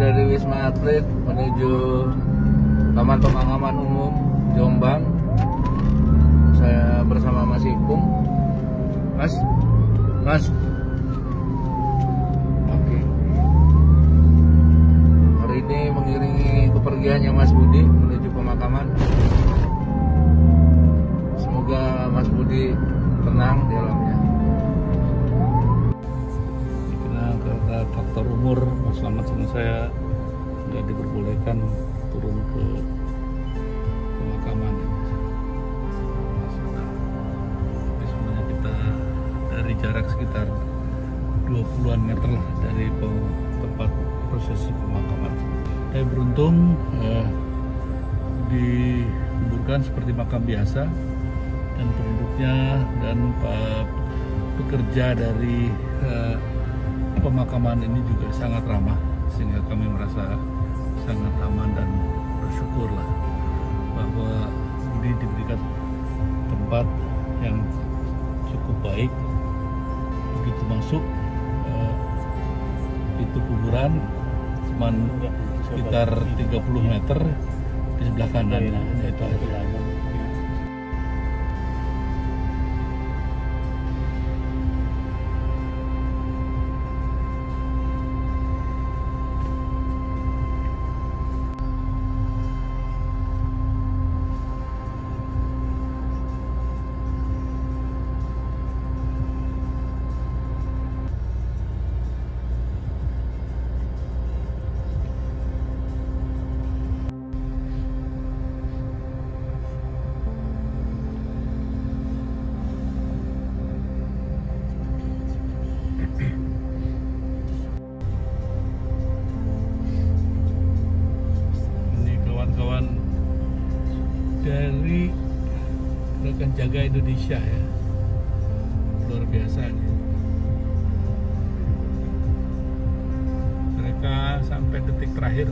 dari Wisma Atlet menuju Taman Pemakaman Umum Jombang. Saya bersama Mas Ipung. Mas. Oke. Hari ini mengiringi kepergiannya Mas Budi menuju pemakaman. Semoga Mas Budi tenang di alamnya. Karena faktor umur, Mas Slamet sama saya nggak diperbolehkan turun ke pemakaman. Jadi sebenarnya kita dari jarak sekitar 20-an meter lah dari tempat prosesi pemakaman. Saya beruntung dikuburkan seperti makam biasa, dan penduduknya dan pekerja dari pemakaman ini juga sangat ramah, sehingga kami merasa sangat aman dan bersyukurlah bahwa ini diberikan tempat yang cukup baik. Begitu masuk pintu kuburan cuman sekitar 30 meter di sebelah kanan, yaitu aja. Dari Gerakan Jaga Indonesia ya, luar biasa nih. Mereka sampai detik terakhir